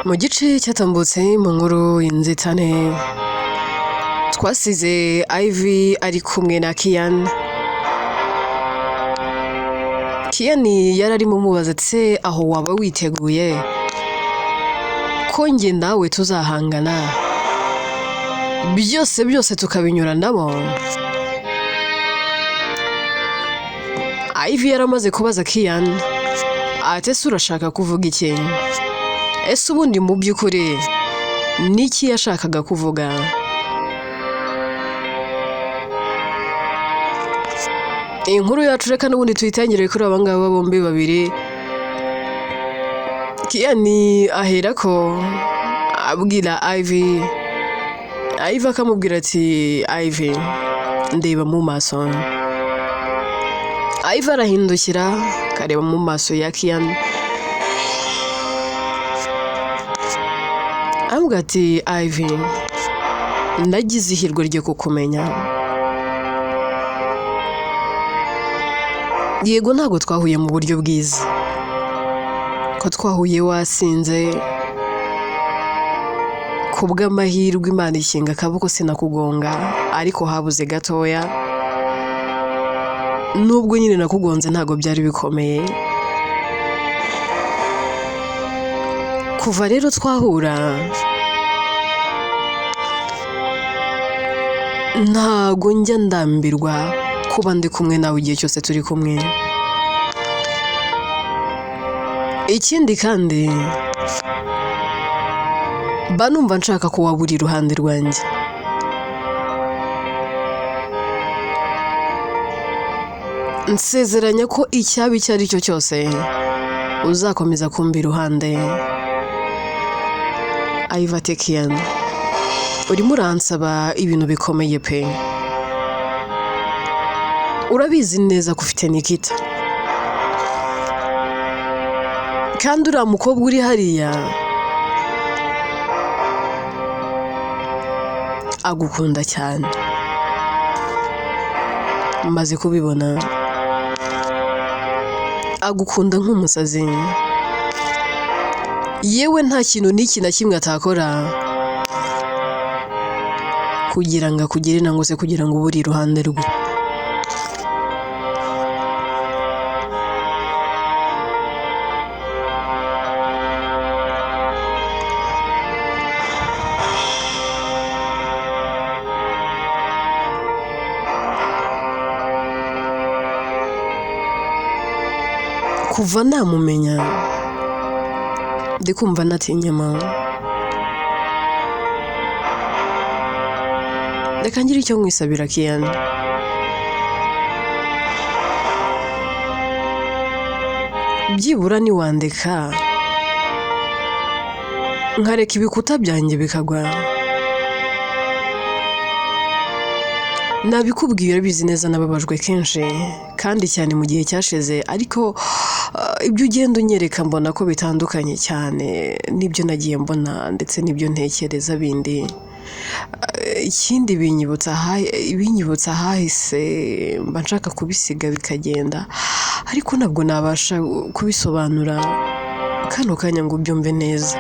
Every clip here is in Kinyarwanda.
mu gice cyatambutse mu nkuru y'inzitane twasize Ivy ari kumwe na Kian yari arimo mubaza ati aho waba witeguye ko njye nawe tuzahangana byose tukabinyuranamo. Ivy yaramaze kubaza Kian ati ese urashaka kuvuga iki? Ese ubundi mu by'ukuri niki yashakaga kuvuga? Inkuru yacu reka n'ubundi tuyitangire kuri abangaba bombi babiri. Kian aherako abwira Ivy akamubwira ati Ivy ndeba mu maso. Ivy arahindukira kareba mu maso ya Kian avuga ati Ivy nagize ihirwe ryo kukumenya. Yego ntabwo twahuye mu buryo bwiza, ko twahuye wasinze kubw'amahirwe Imana ishinga akaboko sinakugonga, ariko habuze gatoya. Nubwo nyine nakugonze ntabwo byari bikomeye. Kuva rero twahura ntago njya ndambirwa kuba ndi kumwe nawe igihe cyose turi kumwe. Ikindi kandi mba numva nshaka ko waba uri iruhande rwanjye. Nsezeranya ko icyaba icyo ari cyo cyose uzakomeza kumba iruhande. Ivy ati Kian urimo uransaba ibintu bikomeye pe. Urabizi neza ko ufite Nikita, kandi uriya mukobwa uri hariya agukunda cyane. Maze kubibona agukunda nk'umusazi, yewe nta kintu n'iki na kimwe atakora kugira ngo akugire nangwa se kugira ngo ube uri iruhande rwe. Kuva namumenya ndikumva natinyama. Reka ngire icyo nkwisabira Kian. Byibura niwandeka nkareka ibikuta byanjye bikagwa. Nabikubwiye urabizi neza nababajwe kenshi kandi cyane mu gihe cyashize, ariko ibyo ugenda unyereka mbona ko bitandukanye cyane n'ibyo nagiye mbona ndetse n'ibyo ntekereza bindi. Ikindi binyibutsa hahise mba nshaka kubisiga bikagenda, ariko ntabwo nabasha kubisobanura kano kanya ngo ubyumve neza.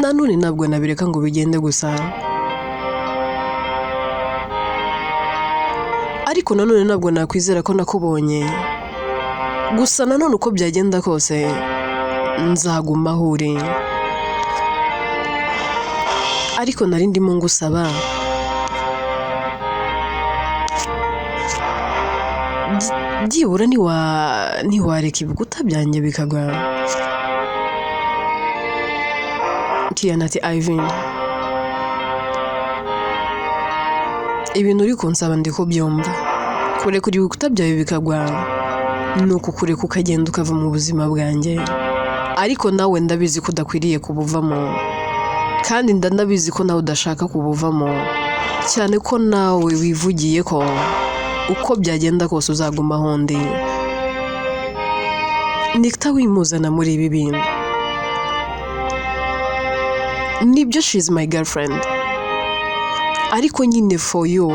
Nanone ntabwo nabireka ngo bigende gusa, ariko nanone ntabwo nakwizera ko nakubonye gusa. Nanone uko byagenda kose nzaguma aho uri, ariko nari ndimo ngusaba byibura ntiwareka ibikuta byanjye bikagwa. Kian ati Ivy ibintu uri kunsaba ndi kubyumva. Kureka ibikuta byawe bikagwa ni ukukureka ukagenda ukava mu buzima bwanjye, ariko nawe ndabizi ko udakwiriye kubuvamo, kandi ndabizi ko nawe udashaka kubuvamo, cyane ko nawe wivugiye ko uko byagenda kose uzaguma aho ndi. Nikita wimuzana muri ibi bintu. Nibyo she's my girlfriend, ariko nyine for you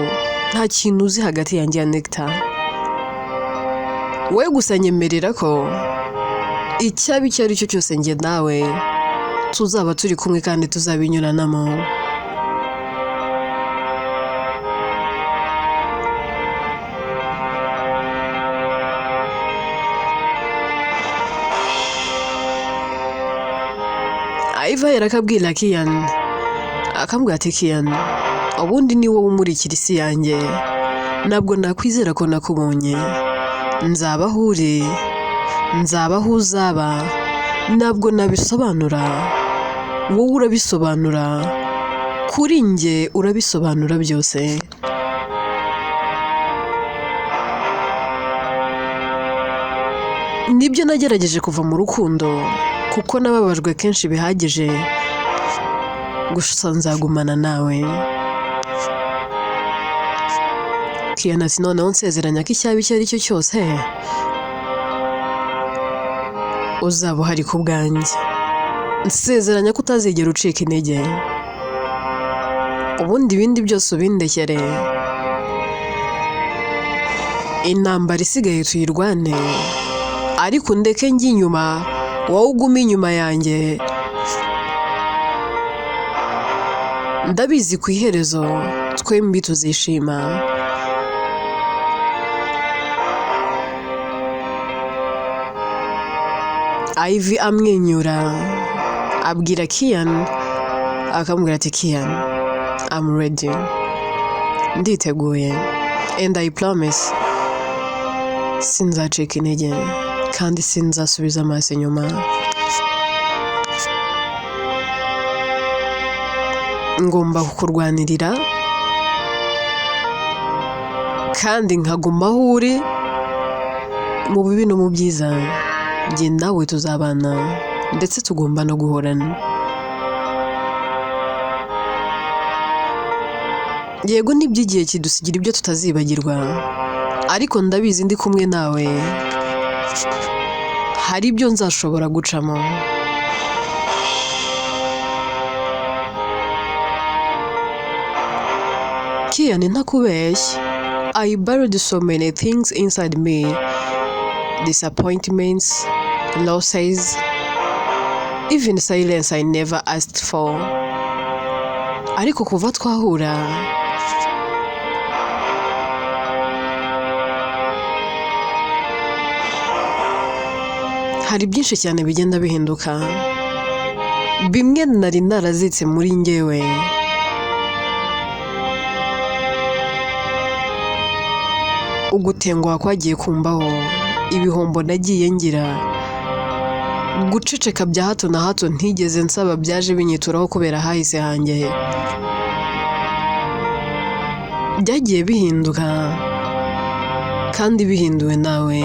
nta kintu uzi hagati yanjye ya Nikita. We gusa nyemerera ko icyaba icyo ari cyo cyose njye nawe tuzaba turi kumwe kandi tuzabinyuranamo. Iva yarakabwira Kian, akambwira ati Kian, ubundi ni wowe umurikira isi yanjye, ntabwo nakwizera ko nakubonye. Nzaba aho uri, nzaba aho uzaba, ntabwo nabisobanura, wowe urabisobanura, kuri njye urabisobanura byose. Nibyo nagerageje kuva mu rukundo kuko nababajwe kenshi bihagije, gusa nzagumana nawe. Kian ati noneho nsezeranya ko icyaba icyo ari cyo cyose uzaba uhari ku bwanjye. Nsezeranya ko utazigera ucika intege, ubundi ibindi byose ubindekere. Intambara isigaye tuyirwane, ariko ndeke njye inyuma, wowe ugume inyuma yanjye. Ndabizi ku iherezo twembi tuzishima. Ivy amwenyura abwira Kian, akamubwira ati Kian, I'm ready, nditeguye, and I promise sinzacika intege kandi sinzasubiza amaso inyuma. Ngomba kukurwanirira kandi nkaguma aho uri, mu bibi no mu byiza. Njye nawe tuzabana ndetse tugomba no guhorana. Yego n'iby'igihe kidusigira ibyo tutazibagirwa, ariko ndabizi ndi kumwe nawe hari ibyo nzashobora gucamo. Kian, ntakubeshya, I buried so many things inside me, disappointments, losses, even silence I never asked for. Ariko kuva twahura hari byinshi cyane bigenda bihinduka, bimwe nari narazitse muri njyewe. Ugutenguha kwagiye kumbaho, ibihombo nagiye ngira, guceceka bya hato na hato ntigeze nsaba byaje binyituraho kubera hahise hanjye. Byagiye bihinduka kandi bihinduwe nawe.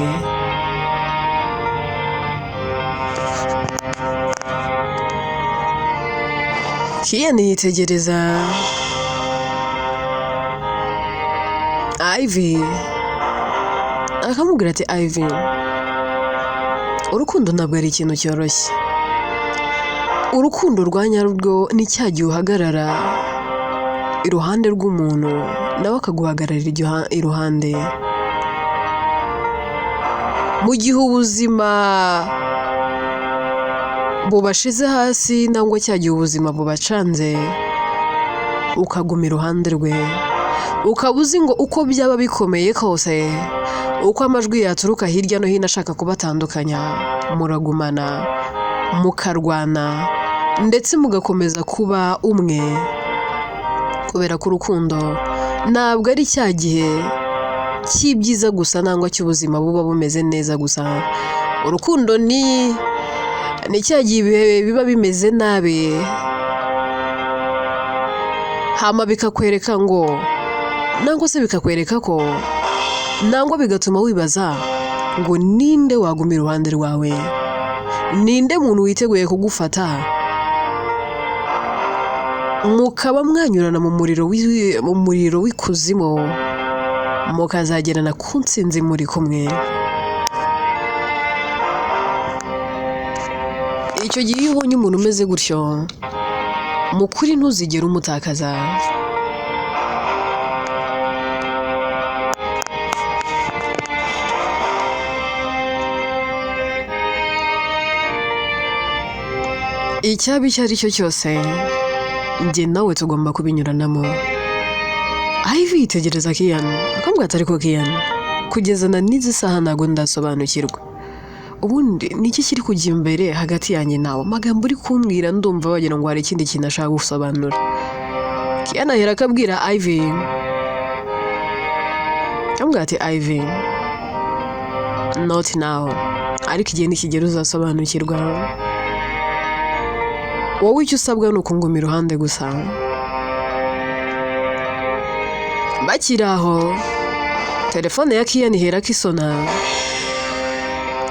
Kian yitegereza Ivy, akamubwira ati Ivy, urukundo ntabwo ari ikintu cyoroshye. Urukundo rwa nyarwo ni cya gihe uhagarara iruhande rw'umuntu nawe akaguhagararira iruhande. Mu gihe ubuzima bubashize hasi nangwa cya gihe ubuzima bubacanze, ukaguma iruhande rwe, ukaba uzi ngo uko byaba bikomeye kose, uko amajwi yaturuka hirya no hino ashaka kubatandukanya, muragumana, mukarwana, ndetse mugakomeza kuba umwe. Kubera ko urukundo ntabwo ari cya gihe cy'ibyiza gusa nangwa cy'ubuzima buba bumeze neza gusa. Urukundo ni cya gihe biba bimeze nabi, hama bikakwereka ngo, nangwa se bikakwereka ko, nangwa bigatuma wibaza ngo ninde waguma iruhande rwawe, ninde muntu witeguye kugufata, mukaba mwanyurana mu muriro w'ikuzimu, mukazagerana ku ntsinzi muri kumwe. Icyo gihe iyo ubonye umuntu umeze gutyo, mu kuri ntuzigere umutakaza. icyaba icyo ari cyo cyose njye nawe tugomba kubinyuranamo. Ivy yitegereza Kian akambwira ati ariko Kian kugeza na n'izi saha ntabwo ndasobanukirwa ubundi niki kiri kujya imbere hagati yanjye nawe. Amagambo uri kumbwira ndumva wagira ngo hari ikindi kintu ashaka gusobanura. Kian ahera akabwira Ivy akambwira ati Ivy not now ariko igihe nikigera uzasobanukirwa. Wowe icyo usabwa ni ukunguma iruhande gusa. Bakiri aho telefone ya Kian ihera kisona.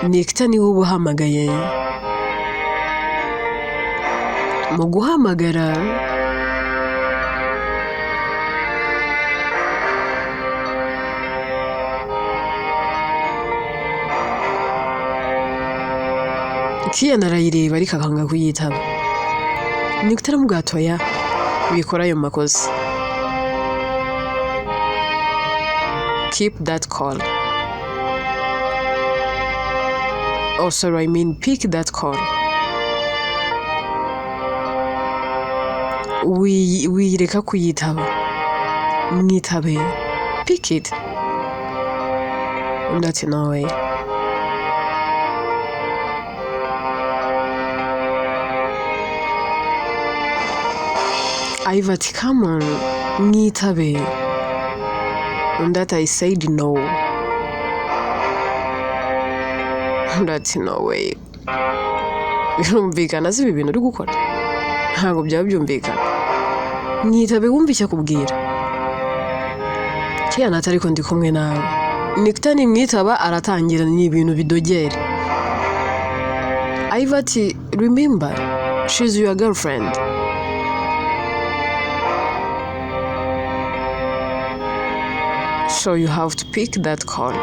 Nikita niwe ubuhamagaye. Mu guhamagara Kian arayireba ariko akanga kuyitaba. Nikita aramubwira ati oya bikora ayo makosa. Keep that call. Oh, sorry, I mean pick that call. Wireka kuyitaba. Mwitabe. Pick it. That's no way. Ivy ati come on. Mwitabe. And that I said no. That's no way. Birumvikana si ibi bintu uri gukora. Ntabwo byaba byumvikana. Mwitabe wumva icyo akubwira. Kian ati ariko ndi kumwe nawe. Nikita nimwitaba aratangira ni ibintu bidogera. Ivy ati remember she's your girlfriend. So you have to pick that call.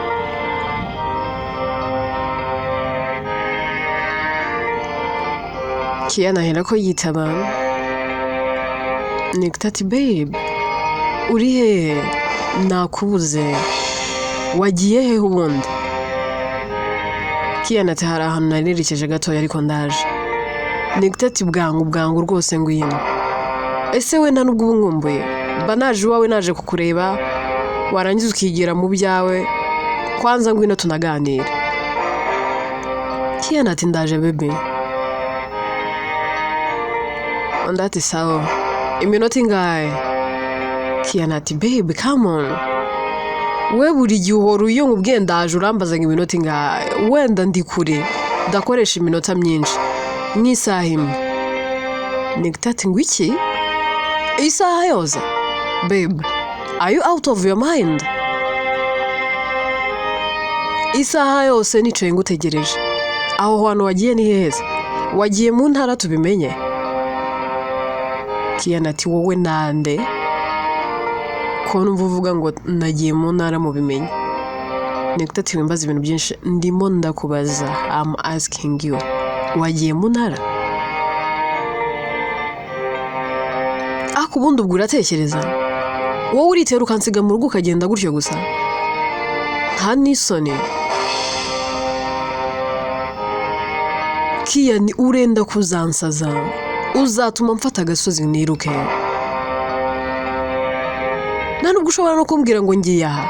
Kian ahera ko yitaba. Nikita ati babe uri hehe nakubuze wagiye hehe ubundi. Kian ati hari ahantu narerekeje gatoya ariko ndaje. Nikita ati bwangu rwose ngwino. Ese we nta nubwo ubunkumbuye mba naje iwawe naje kukureba warangiza ukigira mu byawe kwanza ngwino tunaganira. Kian ati ndaje bebe. Undi ati sawa iminota ingahe. Kian ati babe come on we buri gihe uhora iyo nkubwiye ndaje urambaza ngo iminota ingahe. Wenda ndi kure ndakoresha iminota myinshi nk'isaha imwe. Nikita ati ngo iki isaha yose babe are you out of your mind? Isaha yose nicaye ngutegereje. Aho hantu wagiye ni heza. Wagiye mu ntara tubimenye. Kian ati wowe nande ko numva uvuga ngo nagiye mu ntara mu bimenye. Nikita ati wimbaza ibintu byinshi ndimo ndakubaza. I'm asking you wagiye mu ntara. Akubundi ubwo uratekereza wowe uritera ukansiga mu rugo ukagenda gutyo gusa nta n'isoni. Kian urenda kuzansaza uzatuma mfata agasozi niruke. Nta nubwo ushobora no kumbwira ngo ngiye aha.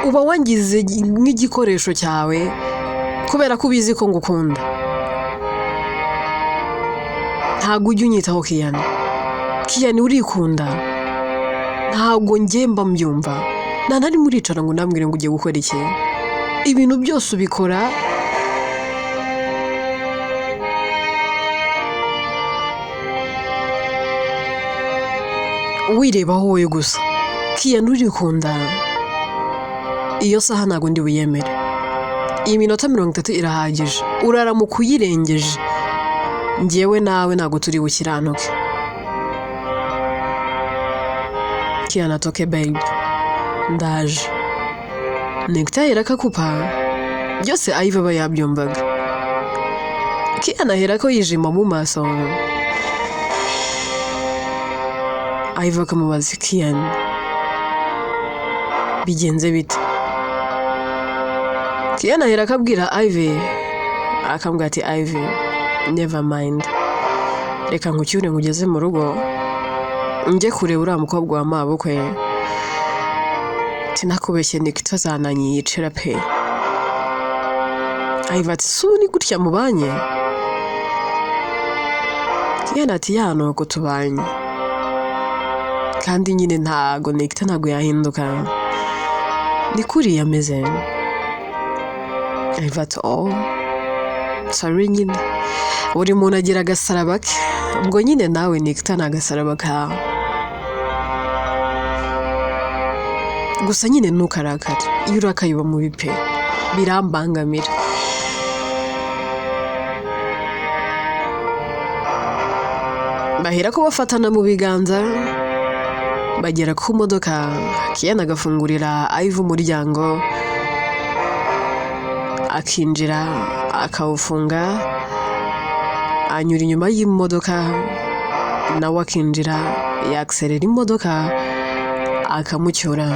Uba wangize nk'igikoresho cyawe kubera ko ubizi ko ngukunda. Ntabwo ujya unyitaho Kian. Kian urikunda. Ntabwo njye mba mbyumva. Nta nari muricara ngo nambwire ngo ugiye gukora iki. Ibintu byose ubikora wirebaho wowe gusa. Kian urikunda. Iyo saha ntabwo ndi buyemere. Iyi minota 30 irahagije. Uraramuka uyirengeje njyewe nawe ntabwo turi bukiranuke. Kian atoke babe ndaje. Nikita ahera akakupa byose Ivy aba yabyumvaga. Kian ahera ko yijima mu maso. Ivy akamubaza Kian bigenze bite. Kian ahera akabwira Ivy akambwira ati Ivy never mind, reka nkucyure ngugeze mu rugo njye kureba uriya mukobwa wa mabukwe. Tinakubeshye Nikita azananyiyicira pe. Ayiva ati si ubu ni gutya mubanye? Yana ati ya nuko tubanye, kandi nyine Nikita ntago yahinduka, ni kuriya ameze. Ayiva ati sorry nyine buri muntu agira agasaraba ke, ubwo nyine nawe Nikita ni agasaraba kawe, gusa nyine ntukarakare, iyo urakaye uba mubi pe, birambangamira. Bahera ko bafatana mu biganza, bagera ku modoka, Kiyana agafungurira Ive umuryango, akinjira akawufunga, anyura inyuma y'imodoka, nawe akinjira yakserera imodoka akamucyura.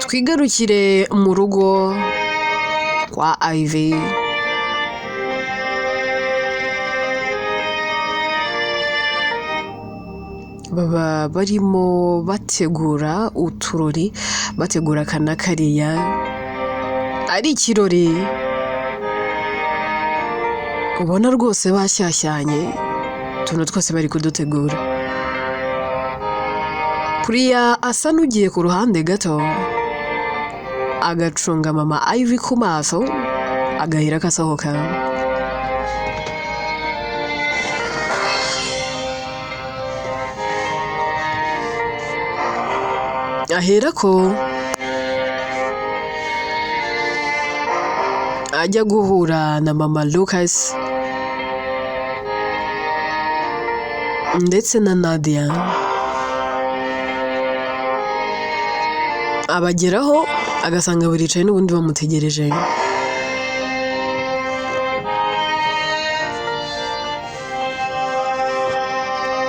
Twigarukire mu rugo kwa Ive. Baba barimo bategura uturori, bategura kana kariya, ari ikirori ubona rwose bashyashyanye, tuntu twose bari kudutegura. Priya asa n'ugiye ku ruhande gato, agacunga mama Ive ku maso, agahera kasohoka. Ahera ko ajya guhura na mama Lucas ndetse na Nadia. Abageraho agasanga baricaye n'ubundi bamutegereje.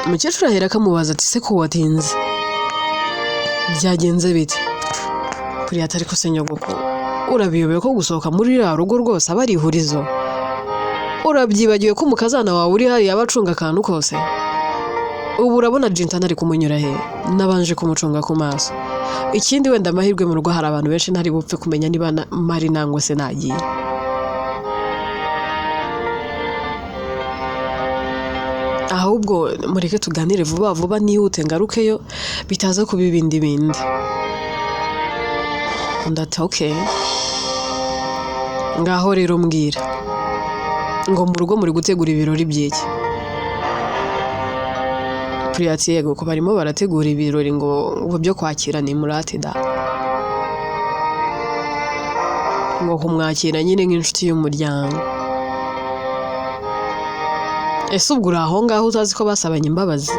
Umukecuru ahera akamubaza ati se ko watinze, byagenze bite? Priya atari ko se nyogoko, urabiyobewe ko gusohoka muri iriya rugo rwose aba ari ihurizo? Urabyibagiwe ko umukazana wawe uri hariya aba acunga akantu kose? Ubu urabona Jinta ntari kumunyura he, nabanje kumucunga ku maso. Ikindi wenda amahirwe mu rugo hari abantu benshi ntari bupfe kumenya niba mari nangwa se nagiye. Ahubwo mureke tuganire vuba vuba nihute ngarukeyo bitaza kuba ibindi bindi. Ndati okay, ngaho rero mbwira ngo mu rugo muri gutegura ibirori by'iki? Priya ati yego ko barimo barategura ibirori ngo byo kwakira ni Murate da, ngo kumwakira nyine nk'inshuti y'umuryango. Ese ubwo uraho ngaho utazi ko basabanye imbabazi?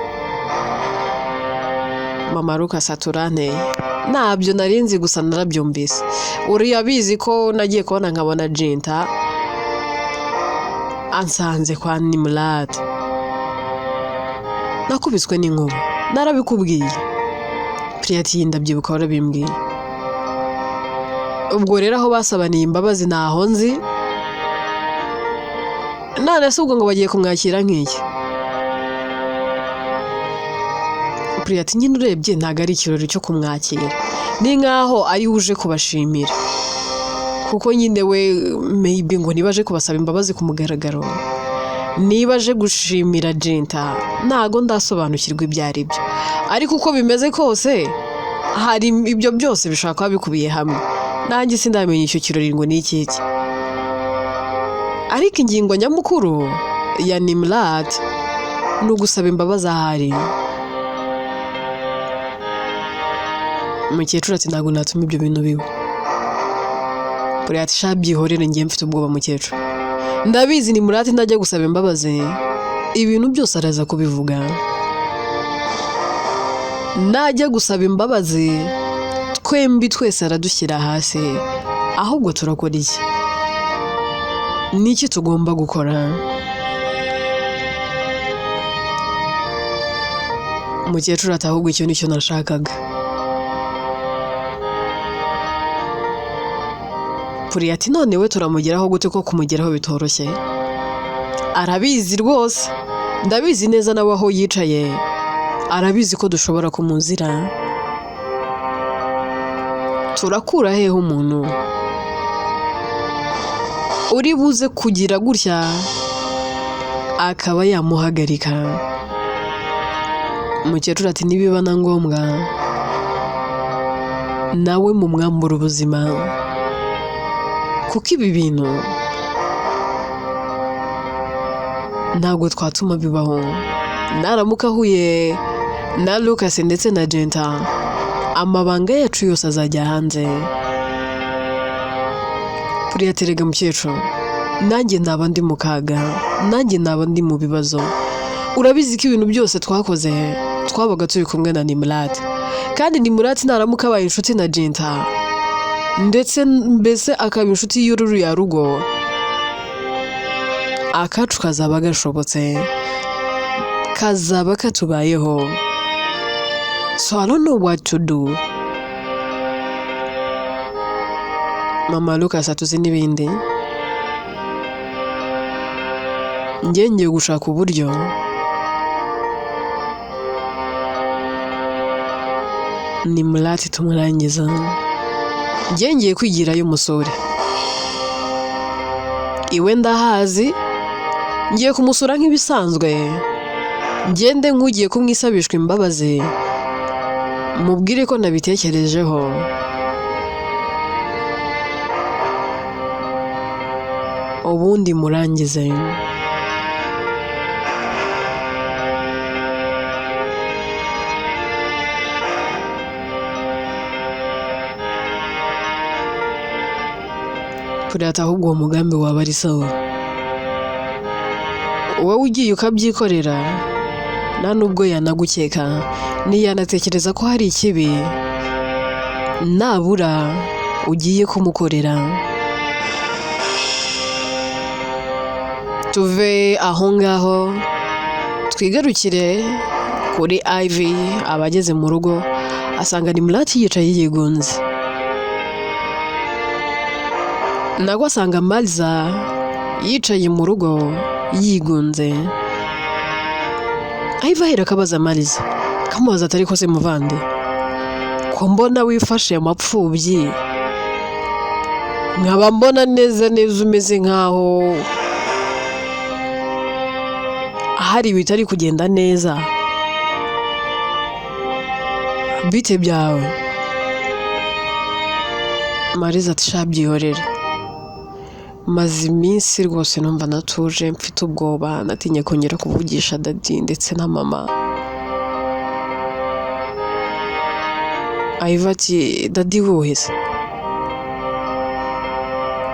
Mama Lucas aturane, nabyo narinzi gusa narabyumvise. Uriya bizi ko nagiye kubona nkabona Jinta ansanze kwa Nimrate, nakubiswe n'inkuba, narabikubwiye. Priya ati ndabyibuka warabimbwiye. Ubwo rero aho basabaniye imbabazi naho nzi, none se ubwo ngo bagiye kumwakira nk'iki? Priya ati nyine urebye ntago ari ikirori cyo kumwakira, ni nkaho ari uje kubashimira, kuko nyine we maybe ngo nibaje kubasaba imbabazi ku mugaragaro, nibaje gushimira Jinta, ntago ndasobanukirwa ibyo ari byo. Ariko uko bimeze kose hari ibyo byose bishaka kuba bikubiye hamwe, nanjye sindamenya icyo kirori ngo ni iki. Ariko ingingo nyamukuru ya Nimrate ni ugusaba imbabazi ahari. Umukecuru ati ntabwo natuma ibyo bintu biba. Priya ati sha byihorere njye mfite ubwoba mukecuru, ndabizi Nimrate ndajya gusaba imbabazi ibintu byose araza kubivuga. Najya gusaba imbabazi twembi twese aradushyira hasi, ahubwo turakora iki? Niki tugomba gukora? Umukecuru ati ahubwo icyo nicyo nashakaga. Puri ati none we turamugeraho gute ko kumugeraho bitoroshye? Arabizi rwose, ndabizi neza nawe aho yicaye, arabizi ko dushobora kumuzira. Turakura hehe umuntu uri buze kugira gutya akaba yamuhagarika? Umukecuru ati nibiba na ngombwa nawe mu mwambura ubuzima, kuko ibi bintu ntabwo twatuma bibaho. Naramuka ahuye na Lucas ndetse na Jenta, amabanga yacu yose azajya hanze. Puri ati rega mukecuru, nanjye naba ndi mu kaga, nanjye naba ndi mu bibazo. Urabizi ko ibintu byose twakoze twabaga turi kumwe na Nimrat, kandi Nimrat naramuka abaye inshuti na Jenta ndetse mbese akaba inshuti y'uru ya rugo, akacu kazaba gashobotse, kazaba katubayeho. So I don't know what to do. Mama Lucas atuzi n'ibindi. Ngiye gushaka uburyo Nimrat tumurangiza. Ngiye kwigirayo umusore. Iwe ndahazi, ngiye kumusura nk'ibisanzwe. Ngende nk'ugiye kumwisabishwa imbabazi, mubwire ko nabitekerejeho. Ubundi murangize. Puri ati ahubwo uwo mugambi waba ari sawa. Wowe ugiye ukabyikorera, nta nubwo yanagukeka, ntiyanatekereza ko hari ikibi nabura ugiye kumukorera. Tuve aho ngaho twigarukire kuri Ivy. Abageze mu rugo asanga Nimrat yicaye yigunze. Nagwa asanga Mariza yicaye mu rugo yigunze. Ivy ahera akabaza Mariza, kamubaza atari ko se muvande, ko mbona wifashe amapfubyi, nkaba mbona neza neza umeze nkaho hari bitari kugenda neza, bite byawe? Mariza ati shabyihorere, maze iminsi rwose numva natuje, mfite ubwoba, natinye kongera kuvugisha dadi ndetse na mama. Ivy ati dadi wowe se?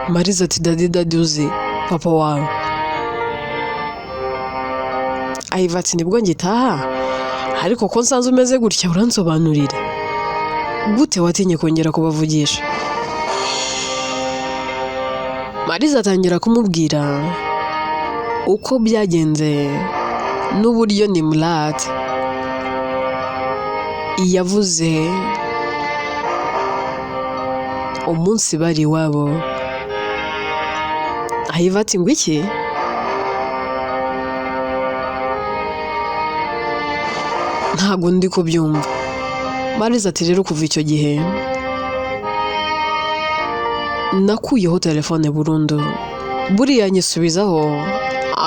Mariza ati dadi uzi papa wawe? Ivy ati nibwo ngitaha, ariko ko nsanze umeze gutya uransobanurire gute watinye kongera kubavugisha? Mariza atangira kumubwira uko byagenze n'uburyo Nimrat yavuze umunsi bari iwabo. Ivy ati ngo iki? Ntabwo ndi kubyumva. Mariza ati rero kuva icyo gihe nakuyeho telefone burundu, buriya nyisubizaho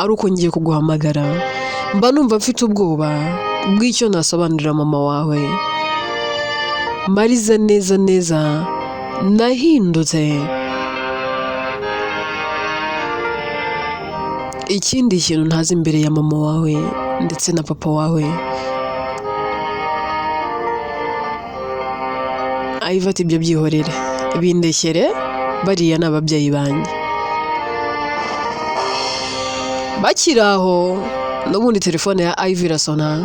ari uko ngiye kuguhamagara, mba numva mfite ubwoba bw'icyo nasobanurira mama wawe. Mariza neza nahindutse. Ikindi kintu ntazi imbere ya mama wawe ndetse na papa wawe. Ivy ati ibyo byihorere, bindekere, bariya n'ababyeyi banjye. Bakiri aho n'ubundi telefone ya Ivy irasona.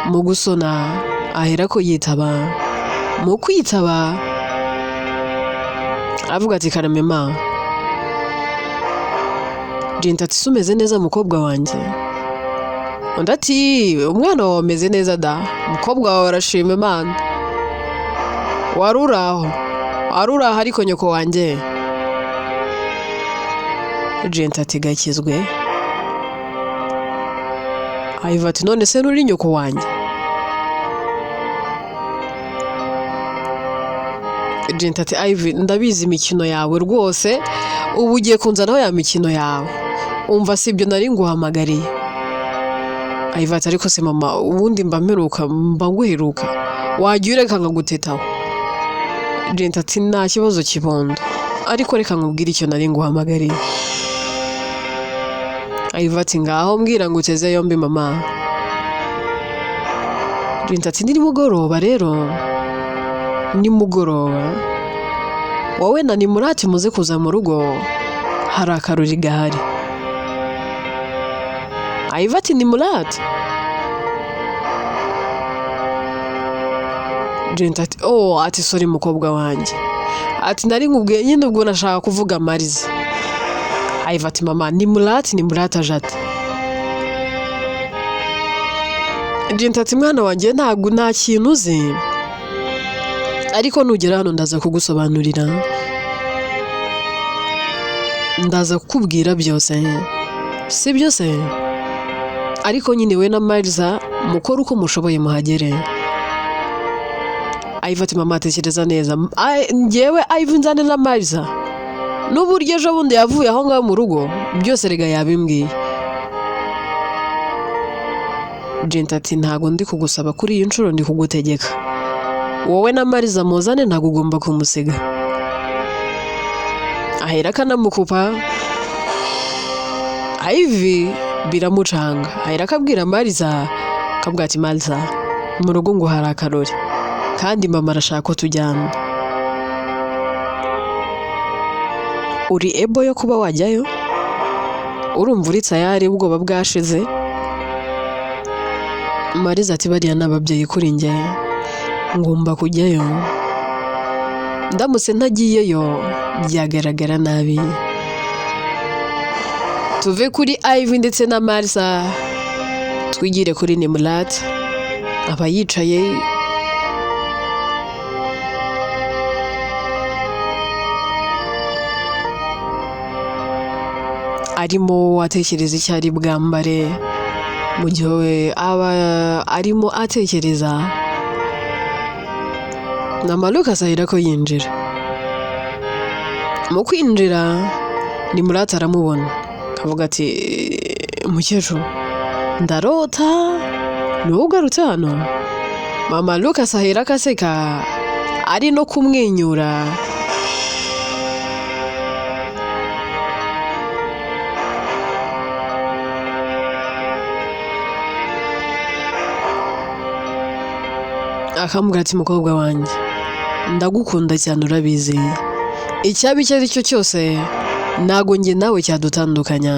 Mu gusona ahera ko yitaba. Mu kwitaba avuga ati karamema, Jenta ati sumeze neza mukobwa wanjye? Undi ati umwana wawe ameze neza da, mukobwa wawe arashima Imana. Waruraho ariko nyoko wanjye Jenta ati gakizwe. Ivan ati none se nuri nyoko wanjye? Jenta ati Ivan ndabizi imikino yawe rwose, ubu ugiye kunzanaho ya mikino yawe, umva sibyo nari nguhamagariye. Ivan ati ariko se mama ubundi mba nguheruka, wagiye ureka nkagutetaho. Jenta ati nta kibazo kibondo, ariko reka nkubwire icyo nari nguhamagariye. Ivan ati ngaho mbwira ngo uteze yombi mama. Jenta ati ni mugoroba rero, nimugoroba wowe na Nimurati muze kuza mu rugo, hari akarori gahari. Ivan ati Nimurati? Jenta ati ati sorry mukobwa wanjye, ati nari nkubwiye nyine ubwo nashaka kuvuga Mariza. Ivan ati mama Nimurati aje ate? Jenta ati mwana wanjye ntabwo nta kintu uzi, ariko nugera hano ndaza kugusobanurira, ndaza kukubwira byose, si byose, ariko nyine we na Mariza mukora uko mushoboye muhagere. Ivan ati mama tekereza neza, njyewe Ivan nzane na Mariza n'uburyo ejo bundi yavuye aho ngaho mu rugo byose rega yabimbwiye. Jenta ati ntago ndi kugusaba kuri iyi nshuro, ndi kugutegeka, wowe na Mariza muzane, ntago ugomba kumusiga. Ahera akanamukupa. Ivan biramucanga, ahera akabwira Mariza, akabwira ati Mariza mu rugo ngo hari akarori kandi mama arashaka ko tujyana, uri ebo yo kuba wajyayo? Urumva uritse ayari ubwoba bwashize? Mariza ati bariya n'ababyeyi kuri njye, ngomba kujyayo, ndamutse ntagiyeyo byagaragara nabi. Tuve kuri Ivan ndetse na Mariza twigire kuri Nimurati. Aba yicaye arimo atekereza icyo ari bwambare, mu gihe aba arimo atekereza na Lucas ahera ko yinjira. Mu kwinjira Nimurati aramubona, akavuga ati mukecuru ndarota niwe ugarutse hano? Mama Lucas ahera akaseka, ari no kumwenyura. Akamubwira ati mukobwa wanjye ndagukunda cyane urabizi, icyaba icyo ari cyo cyose ntago njye nawe cyadutandukanya,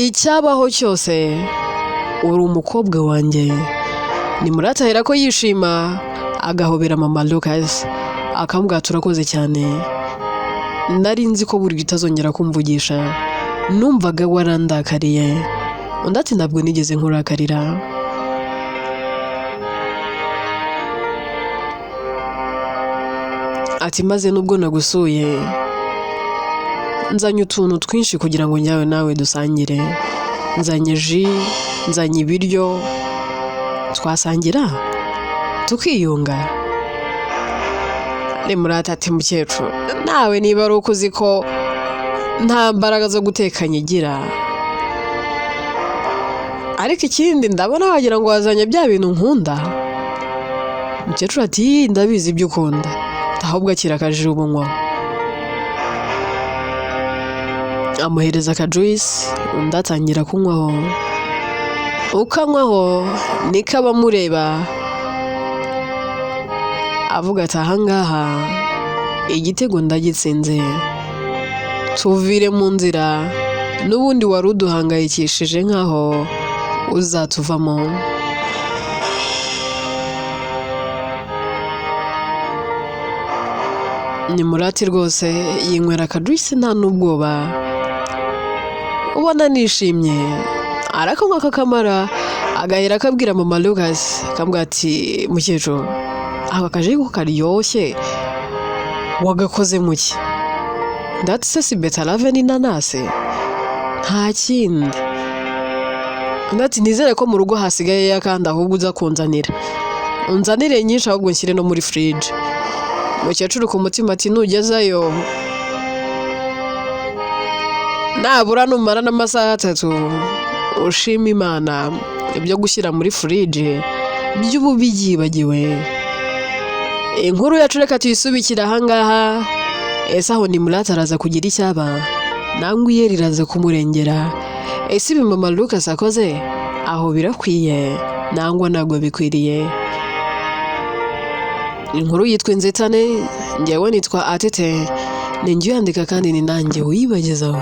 icyabaho cyose uri umukobwa wanjye. Nimurati ahera ko yishima, agahobera mama Lucas, akamubwira turakoze cyane, nari nzi ko buri utazongera kumvugisha, numvaga warandakariye. Undi ati ntabwo nigeze nkurakarira. Ati maze nubwo nagusuye nzanye utuntu twinshi kugira ngo njyawe nawe dusangire, nzanye ji, nzanye ibiryo, twasangira tukiyunga. Nimurati ati mukecuru nawe niba ari uko uzi ko nta mbaraga zo guteka nyigira, ariko ikindi ndabona wagira ngo wazanye bya bintu nkunda. Mukecuru ati ndabizi ibyo ukunda, ahubwo akira akaji ubunywa. Amuhereza akajuice, undi atangira kunywaho, ukanywaho niko abamureba avuga ati ahangaha igitego ndagitsinze, tuvire mu nzira, n'ubundi wari uduhangayikishije nkaho uzatuvamo. Nimurati rwose yinywera akajuice nta n'ubwoba, ubona nishimye, arakanywa kakamara, agahera akabwira mama Lucas, akambwira ati mukecuru aka kaji ko karyoshye wagakoze muki? ndetse si betarave n'inanasi nta kindi. Ndati nizere ko mu rugo hasigaye yakandi ahubwo uza kunzanira. Unzanire nyinshi ahubwo nshyire no muri fridge. Mukecuru ku mutima ati nugezayo nabura numara n'amasaha 3 ushima Imana ibyo gushyira muri fridge by'ubu byibagiwe. Inkuru yacu reka tuyisubikira ahangaha. Ese aho ni Murata araza kugira icyaba nangwa iye riraza kumurengera. Ese ibi mama Lucas akoze aho birakwiye nangwa nagwa bikwiriye. Inkuru yitwa Inzitane, njyewe nitwa Atete, ninjye yandika kandi ni nanjye wibagezaho.